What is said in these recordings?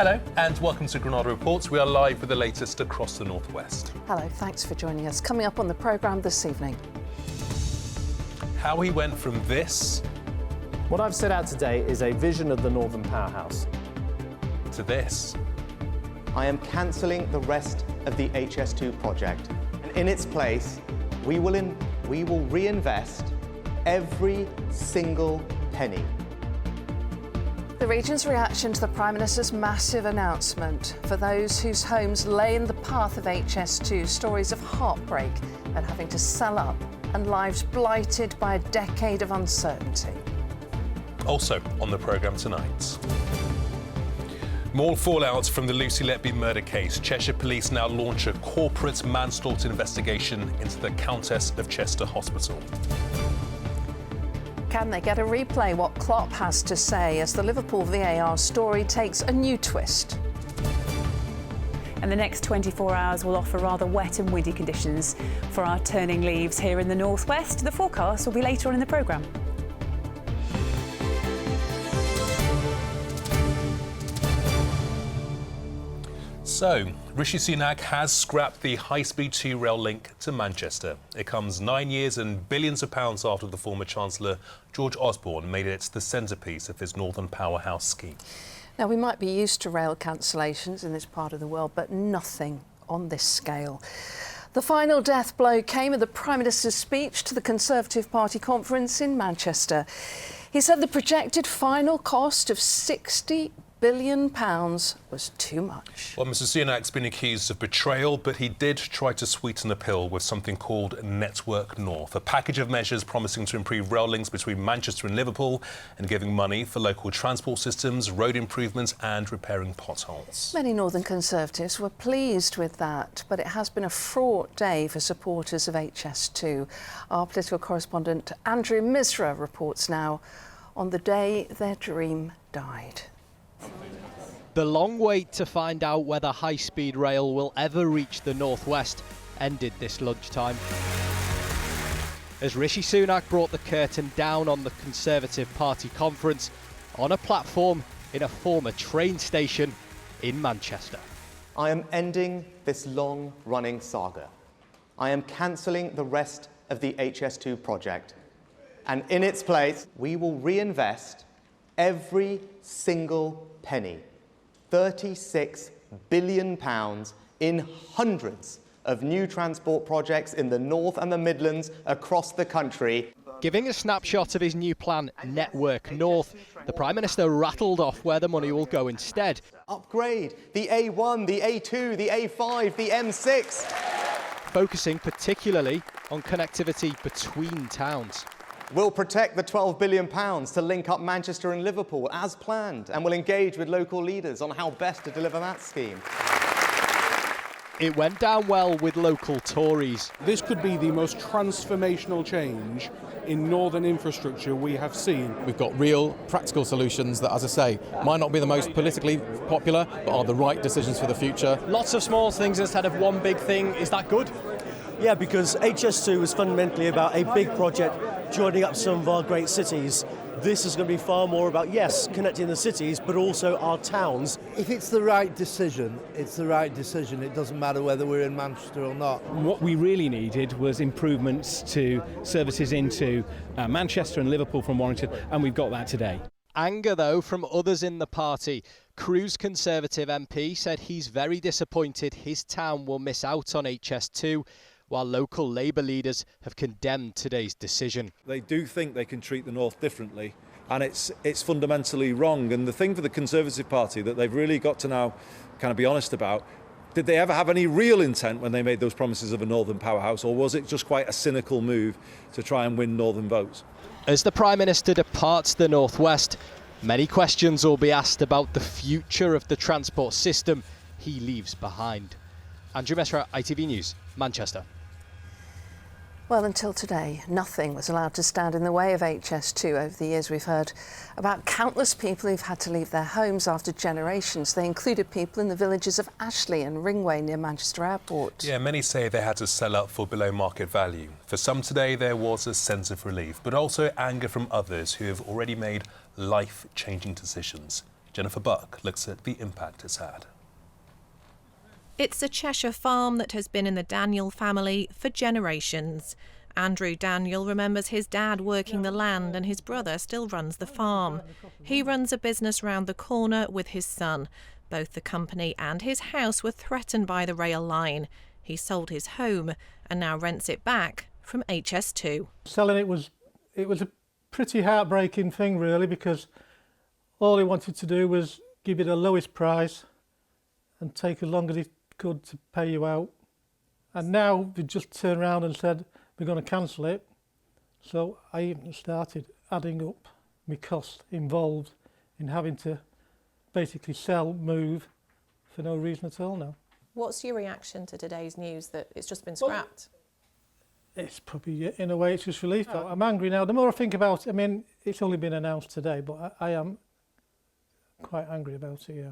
Hello and welcome to Granada Reports. We are live with the latest across the northwest. Hello, thanks for joining us. Coming up on the programme this evening. How he went from this... What I've set out today is a vision of the Northern Powerhouse. ...to this. I am cancelling the rest of the HS2 project. And in its place, we will reinvest every single penny. The region's reaction to the Prime Minister's massive announcement. For those whose homes lay in the path of HS2, stories of heartbreak at having to sell up and lives blighted by a decade of uncertainty. Also on the programme tonight. More fallout from the Lucy Letby murder case. Cheshire Police now launch a corporate manslaughter investigation into the Countess of Chester Hospital. Can they get a replay? What Klopp has to say as the Liverpool VAR story takes a new twist. And the next 24 hours will offer rather wet and windy conditions for our turning leaves here in the northwest. The forecast will be later on in the programme. So, Rishi Sunak has scrapped the high-speed 2 rail link to Manchester. It comes 9 years and billions of pounds after the former Chancellor George Osborne made it the centrepiece of his Northern Powerhouse scheme. Now, we might be used to rail cancellations in this part of the world, but nothing on this scale. The final death blow came at the Prime Minister's speech to the Conservative Party conference in Manchester. He said the projected final cost of £60 billion was too much. Well, Mr Sunak's been accused of betrayal, but he did try to sweeten the pill with something called Network North, a package of measures promising to improve rail links between Manchester and Liverpool and giving money for local transport systems, road improvements and repairing potholes. Many Northern Conservatives were pleased with that, but it has been a fraught day for supporters of HS2. Our political correspondent Andrew Misra reports now on the day their dream died. The long wait to find out whether high-speed rail will ever reach the northwest ended this lunchtime, as Rishi Sunak brought the curtain down on the Conservative Party conference on a platform in a former train station in Manchester. I am ending this long-running saga. I am cancelling the rest of the HS2 project. And in its place, we will reinvest every single penny. £36 billion in hundreds of new transport projects in the North and the Midlands across the country. Giving a snapshot of his new plan, Network North, the Prime Minister rattled off where the money will go instead. Upgrade the A1, the A2, the A5, the M6. Focusing particularly on connectivity between towns. We'll protect the £12 billion to link up Manchester and Liverpool as planned, and we'll engage with local leaders on how best to deliver that scheme. It went down well with local Tories. This could be the most transformational change in northern infrastructure we have seen. We've got real practical solutions that, as I say, might not be the most politically popular, but are the right decisions for the future. Lots of small things instead of one big thing. Is that good? Yeah, because HS2 was fundamentally about a big project joining up some of our great cities. This is going to be far more about, yes, connecting the cities, but also our towns. If it's the right decision, it's the right decision. It doesn't matter whether we're in Manchester or not. What we really needed was improvements to services into Manchester and Liverpool from Warrington, and we've got that today. Anger, though, from others in the party. Crew's Conservative MP said he's very disappointed his town will miss out on HS2, while local Labour leaders have condemned today's decision. They do think they can treat the North differently, and it's fundamentally wrong. And the thing for the Conservative Party that they've really got to now kind of be honest about, did they ever have any real intent when they made those promises of a Northern powerhouse, or was it just quite a cynical move to try and win Northern votes? As the Prime Minister departs the northwest, many questions will be asked about the future of the transport system he leaves behind. Andrew Mesra, ITV News, Manchester. Well, until today, nothing was allowed to stand in the way of HS2. Over the years, we've heard about countless people who've had to leave their homes after generations. They included people in the villages of Ashley and Ringway near Manchester Airport. Yeah, many say they had to sell up for below market value. For some today, there was a sense of relief, but also anger from others who have already made life-changing decisions. Jennifer Buck looks at the impact it's had. It's a Cheshire farm that has been in the Daniel family for generations. Andrew Daniel remembers his dad working the land and his brother still runs the farm. He runs a business round the corner with his son. Both the company and his house were threatened by the rail line. He sold his home and now rents it back from HS2. Selling it was a pretty heartbreaking thing really, because all he wanted to do was give you the lowest price and take as long as he could to pay you out. And now they just turned around and said, we're going to cancel it. So I even started adding up my cost involved in having to basically sell, move for no reason at all now. What's your reaction to today's news that it's just been scrapped? Well, it's probably, in a way, it's just relief. Oh. I'm angry now. The more I think about it, I mean, it's only been announced today, but I am quite angry about it, yeah.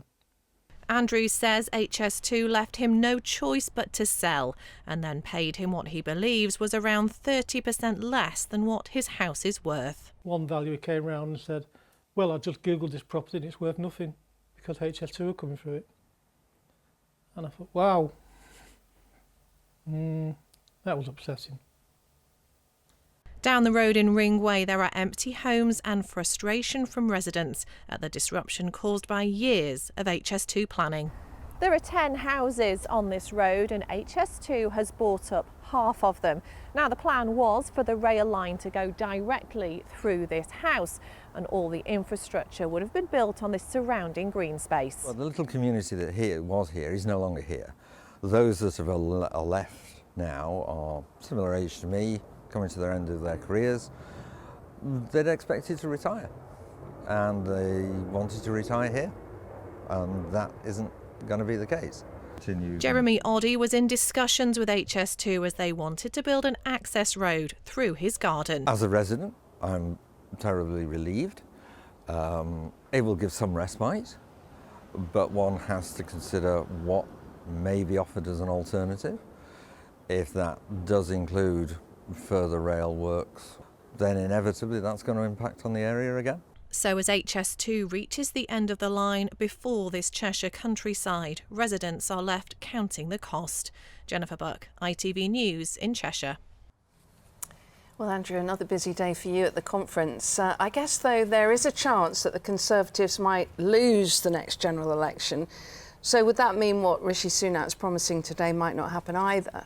Andrew says HS2 left him no choice but to sell and then paid him what he believes was around 30% less than what his house is worth. One valuer came round and said, well, I just googled this property and it's worth nothing because HS2 are coming through it. And I thought, wow, that was upsetting. Down the road in Ringway, there are empty homes and frustration from residents at the disruption caused by years of HS2 planning. There are 10 houses on this road and HS2 has bought up half of them. Now the plan was for the rail line to go directly through this house and all the infrastructure would have been built on this surrounding green space. Well, the little community that was here is no longer here. Those that are left now are similar age to me, coming to their end of their careers. They'd expected to retire and they wanted to retire here, and that isn't going to be the case. Jeremy Oddie was in discussions with HS2 as they wanted to build an access road through his garden. As a resident, I'm terribly relieved. It will give some respite, but one has to consider what may be offered as an alternative. If that does include further rail works, then inevitably that's going to impact on the area again. So as HS2 reaches the end of the line before this Cheshire countryside, residents are left counting the cost. Jennifer Buck, ITV News in Cheshire. Well, Andrew, another busy day for you at the conference. I guess, though, there is a chance that the Conservatives might lose the next general election. So would that mean what Rishi Sunak's promising today might not happen either?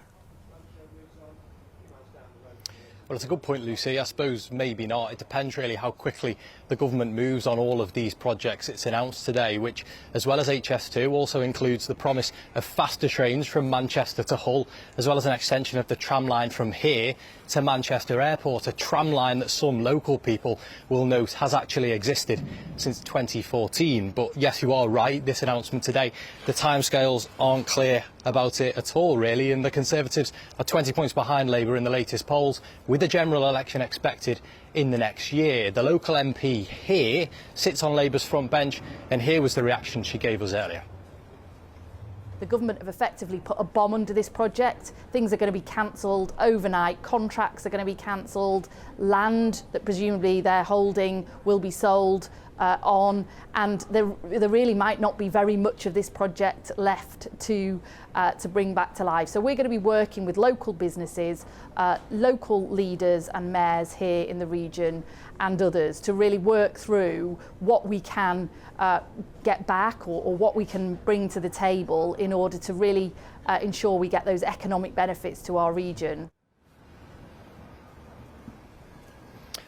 Well, it's a good point, Lucy. I suppose maybe not. It depends really how quickly the government moves on all of these projects it's announced today, which, as well as HS2, also includes the promise of faster trains from Manchester to Hull, as well as an extension of the tram line from here to Manchester Airport, a tram line that some local people will note has actually existed since 2014. But yes, you are right, this announcement today, the timescales aren't clear about it at all, really, and the Conservatives are 20 points behind Labour in the latest polls, with a general election expected in the next year. The local MP here sits on Labour's front bench, and here was the reaction she gave us earlier. The government have effectively put a bomb under this project. Things are going to be cancelled overnight, contracts are going to be cancelled, land that presumably they're holding will be sold on, and there really might not be very much of this project left to bring back to life. So we're going to be working with local businesses, local leaders and mayors here in the region and others to really work through what we can get back or what we can bring to the table in order to really ensure we get those economic benefits to our region.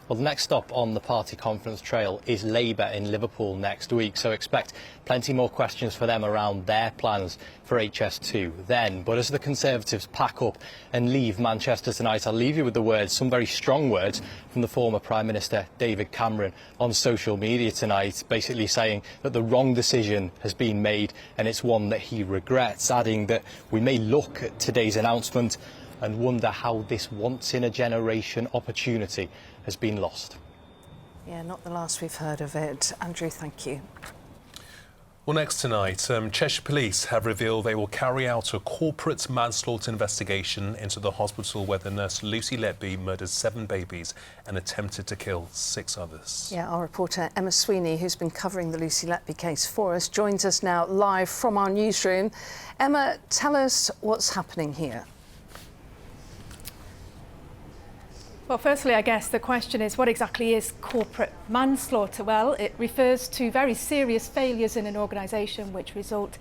Well, the next stop on the party conference trail is Labour in Liverpool next week, so expect plenty more questions for them around their plans for HS2 then. But as the Conservatives pack up and leave Manchester tonight, I'll leave you with the words, some very strong words, from the former Prime Minister David Cameron on social media tonight, basically saying that the wrong decision has been made and it's one that he regrets, adding that we may look at today's announcement and wonder how this once-in-a-generation opportunity has been lost. Yeah, not the last we've heard of it. Andrew, thank you. Well, next tonight, Cheshire Police have revealed they will carry out a corporate manslaughter investigation into the hospital where the nurse Lucy Letby murdered 7 babies and attempted to kill 6 others. Yeah, our reporter Emma Sweeney, who's been covering the Lucy Letby case for us, joins us now live from our newsroom. Emma, tell us what's happening here. Well, firstly, I guess the question is, what exactly is corporate manslaughter? Well, it refers to very serious failures in an organisation which result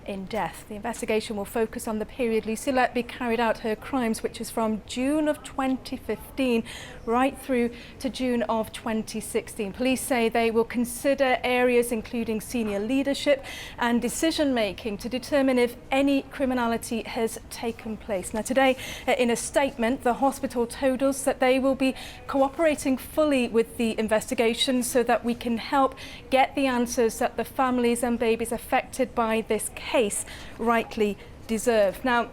in death. The investigation will focus on the period Lucy Letby carried out her crimes, which is from June of 2015 right through to June of 2016. Police say they will consider areas including senior leadership and decision making to determine if any criminality has taken place. Now today, in a statement, the hospital told us that they will be cooperating fully with the investigation so that we can help get the answers that the families and babies affected by this case rightly deserve. Now,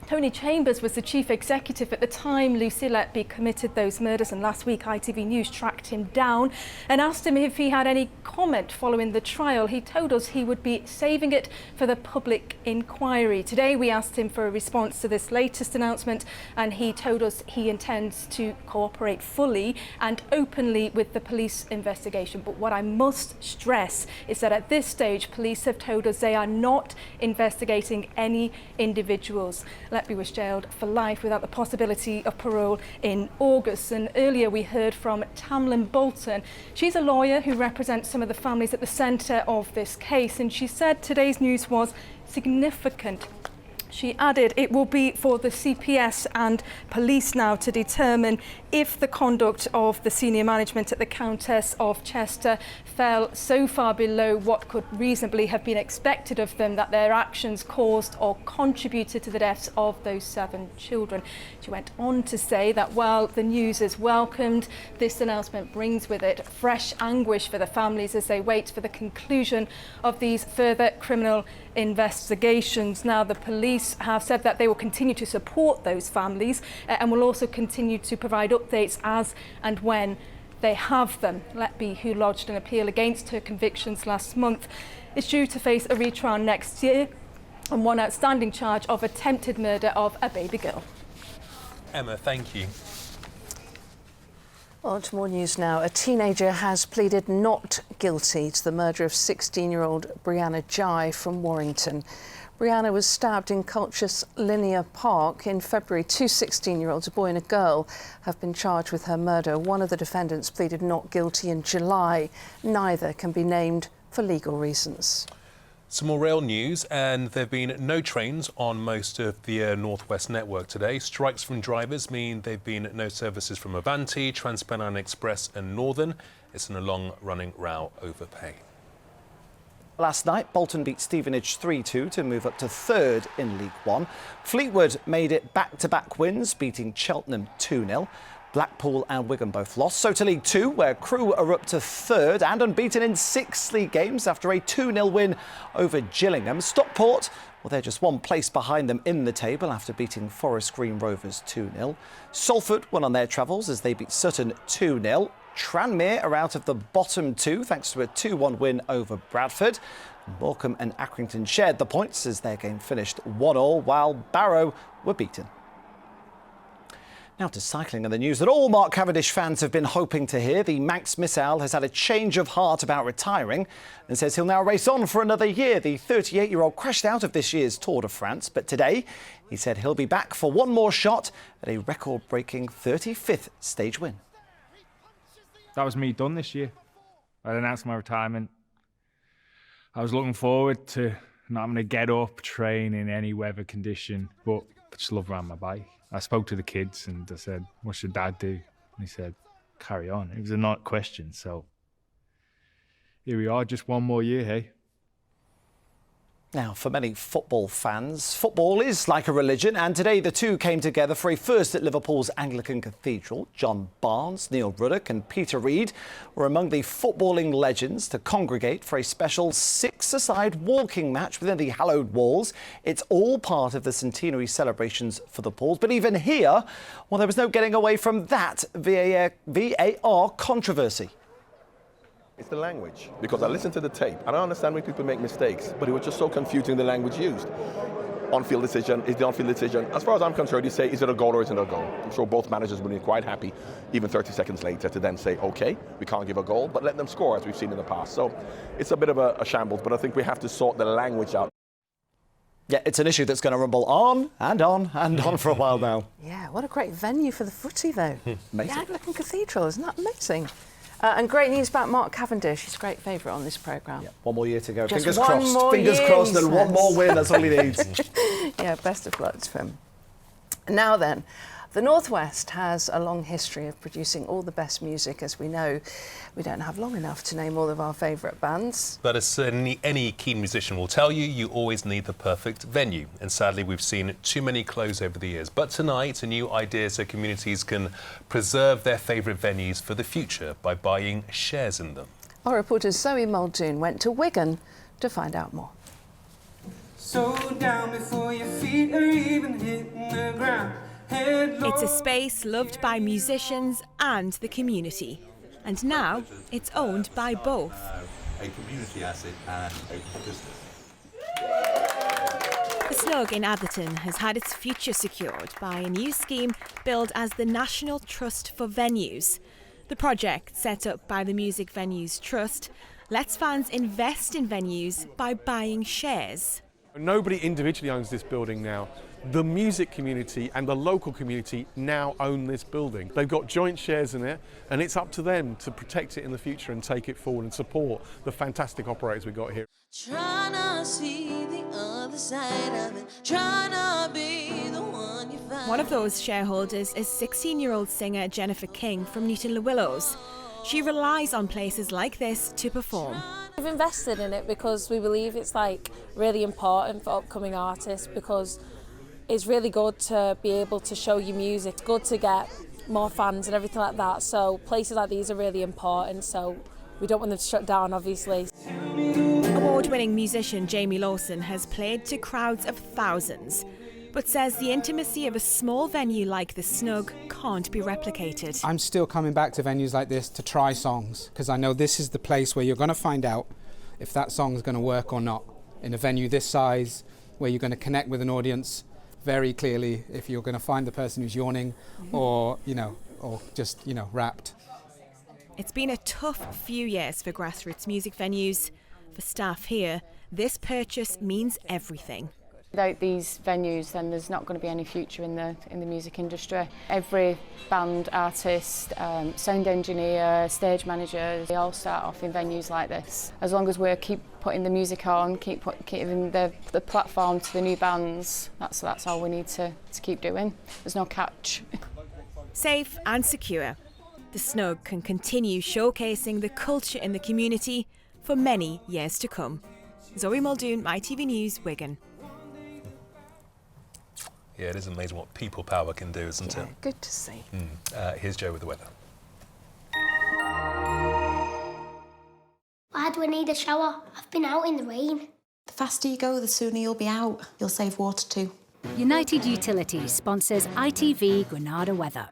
Tony Chambers was the chief executive at the time Lucy Letby committed those murders, and last week ITV News tracked him down and asked him if he had any comment following the trial. He told us he would be saving it for the public inquiry. Today we asked him for a response to this latest announcement, and he told us he intends to cooperate fully and openly with the police investigation. But what I must stress is that at this stage police have told us they are not investigating any individuals. Letby was jailed for life without the possibility of parole in August. And earlier we heard from Tamlin Bolton. She's a lawyer who represents some of the families at the centre of this case, and she said today's news was significant. She added it will be for the CPS and police now to determine if the conduct of the senior management at the Countess of Chester fell so far below what could reasonably have been expected of them that their actions caused or contributed to the deaths of those 7 children. She went on to say that while the news is welcomed, this announcement brings with it fresh anguish for the families as they wait for the conclusion of these further criminal investigations. Now, the police have said that they will continue to support those families and will also continue to provide updates as and when they have them. Letby, who lodged an appeal against her convictions last month, is due to face a retrial next year on one outstanding charge of attempted murder of a baby girl. Emma, thank you. On to more news now. A teenager has pleaded not guilty to the murder of 16-year-old Brianna Jai from Warrington. Brianna was stabbed in Colchis Linear Park in February. 2 16-year-olds, a boy and a girl, have been charged with her murder. One of the defendants pleaded not guilty in July. Neither can be named for legal reasons. Some more rail news, and there have been no trains on most of the North West network today. Strikes from drivers mean there have been no services from Avanti, TransPennine Express and Northern. It's in a long-running row over pay. Last night, Bolton beat Stevenage 3-2 to move up to 3rd in League One. Fleetwood made it back-to-back wins, beating Cheltenham 2-0. Blackpool and Wigan both lost. So to League Two, where Crewe are up to 3rd and unbeaten in 6 league games after a 2-0 win over Gillingham. Stockport, well, they're just 1 place behind them in the table after beating Forest Green Rovers 2-0. Salford won on their travels as they beat Sutton 2-0. Tranmere are out of the bottom 2 thanks to a 2-1 win over Bradford. Morecambe and Accrington shared the points as their game finished 1-1, while Barrow were beaten. Now to cycling and the news that all Mark Cavendish fans have been hoping to hear. The Manx missile has had a change of heart about retiring and says he'll now race on for another year. The 38-year-old crashed out of this year's Tour de France, but today he said he'll be back for one more shot at a record-breaking 35th stage win. That was me done this year. I announced my retirement. I was looking forward to not having to get up, train in any weather condition, but I just love riding my bike. I spoke to the kids and I said, what should Dad do? And he said, carry on. It was a not question, so here we are, just one more year, hey? Now, for many football fans, football is like a religion, and today the two came together for a first at Liverpool's Anglican Cathedral. John Barnes, Neil Ruddock and Peter Reid were among the footballing legends to congregate for a special 6-a-side walking match within the hallowed walls. It's all part of the centenary celebrations for the Pauls. But even here, well, there was no getting away from that VAR controversy. It's the language, because I listened to the tape and I understand when people make mistakes, but it was just so confusing the language used. On-field decision is the on-field decision. As far as I'm concerned, you say, is it a goal or is it a goal? I'm sure both managers would be quite happy, even 30 seconds later, to then say, okay, we can't give a goal, but let them score, as we've seen in the past. So it's a bit of a shambles, but I think we have to sort the language out. Yeah, it's an issue that's going to rumble on and on and on for a while now. Yeah, what a great venue for the footy, though. Amazing. The Anglican Cathedral, isn't that amazing? And great news about Mark Cavendish. He's a great favourite on this programme. Yeah, one more year to go. Just Fingers one crossed. more Fingers year, crossed, he and one says. more win. That's all he needs. Yeah, best of luck to him. Now then, the North West has a long history of producing all the best music. As we know, we don't have long enough to name all of our favourite bands. But as certainly any keen musician will tell you, you always need the perfect venue. And sadly, we've seen too many close over the years. But tonight, a new idea so communities can preserve their favourite venues for the future by buying shares in them. Our reporter Zoe Muldoon went to Wigan to find out more. So down before your feet are even hitting the ground. It's a space loved by musicians and the community. And now it's owned by both. A community asset and a business. The Snug in Atherton has had its future secured by a new scheme billed as the National Trust for Venues. The project, set up by the Music Venues Trust, lets fans invest in venues by buying shares. Nobody individually owns this building now. The music community and the local community now own this building. They've got joint shares in it, and it's up to them to protect it in the future and take it forward and support the fantastic operators we've got here. Trying to see the other side of it, trying to be the one you find. One of those shareholders is 16-year-old singer Jennifer King from Newton-le-Willows. She relies on places like this to perform. We've invested in it because we believe it's really important for upcoming artists, because it's really good to be able to show your music. It's good to get more fans and everything like that. So places like these are really important. So we don't want them to shut down, obviously. Award-winning musician Jamie Lawson has played to crowds of thousands, but says the intimacy of a small venue like the Snug can't be replicated. I'm still coming back to venues like this to try songs, because I know this is the place where you're going to find out if that song is going to work or not. In a venue this size, where you're going to connect with an audience very clearly, if you're going to find the person who's yawning or just wrapped. It's been a tough few years for grassroots music venues. For staff here, this purchase means everything. Without these venues, then there's not going to be any future in the music industry. Every band, artist, sound engineer, stage manager, they all start off in venues like this. As long as we keep putting the music on, keep giving the platform to the new bands, that's all we need to keep doing. There's no catch. Safe and secure, the Snug can continue showcasing the culture in the community for many years to come. Zoe Muldoon, ITV News, Wigan. Yeah, it is amazing what people power can do, isn't it? Good to see. Here's Joe with the weather. Why do I need a shower? I've been out in the rain. The faster you go, the sooner you'll be out. You'll save water too. United Utilities sponsors ITV Granada weather.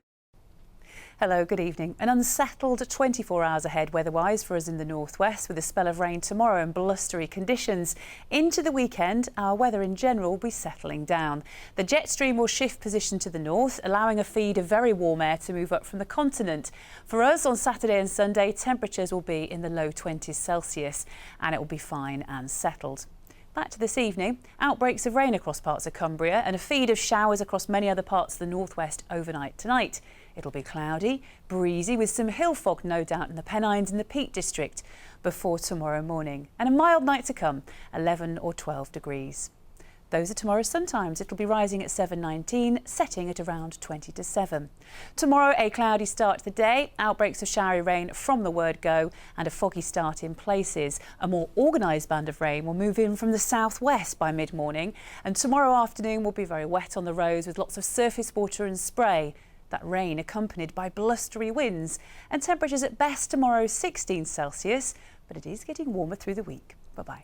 Hello, good evening. An unsettled 24 hours ahead weather-wise for us in the northwest, with a spell of rain tomorrow and blustery conditions. Into the weekend, our weather in general will be settling down. The jet stream will shift position to the north, allowing a feed of very warm air to move up from the continent. For us on Saturday and Sunday, temperatures will be in the low 20s Celsius, and it will be fine and settled. Back to this evening, outbreaks of rain across parts of Cumbria and a feed of showers across many other parts of the northwest overnight tonight. It'll be cloudy, breezy with some hill fog no doubt in the Pennines and the Peak District before tomorrow morning. And a mild night to come, 11 or 12 degrees. Those are tomorrow's sun times. It'll be rising at 7:19, setting at around 20 to 7. Tomorrow, a cloudy start to the day, outbreaks of showery rain from the word go and a foggy start in places. A more organised band of rain will move in from the southwest by mid-morning, and tomorrow afternoon will be very wet on the roads with lots of surface water and spray. That rain accompanied by blustery winds, and temperatures at best tomorrow 16 Celsius, but it is getting warmer through the week. Bye-bye.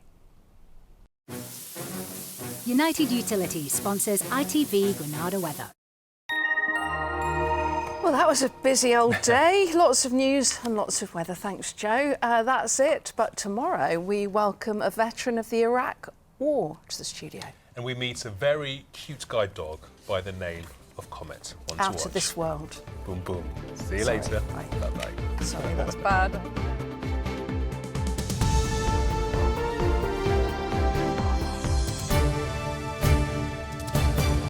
United Utilities sponsors ITV Granada weather. Well, that was a busy old day. Lots of news and lots of weather. Thanks, Joe. That's it. But tomorrow we welcome a veteran of the Iraq War to the studio. And we meet a very cute guide dog by the name of Comet. One to Out watch. of this world. Boom, boom. See you Sorry. later. Bye-bye. Sorry, that's bad.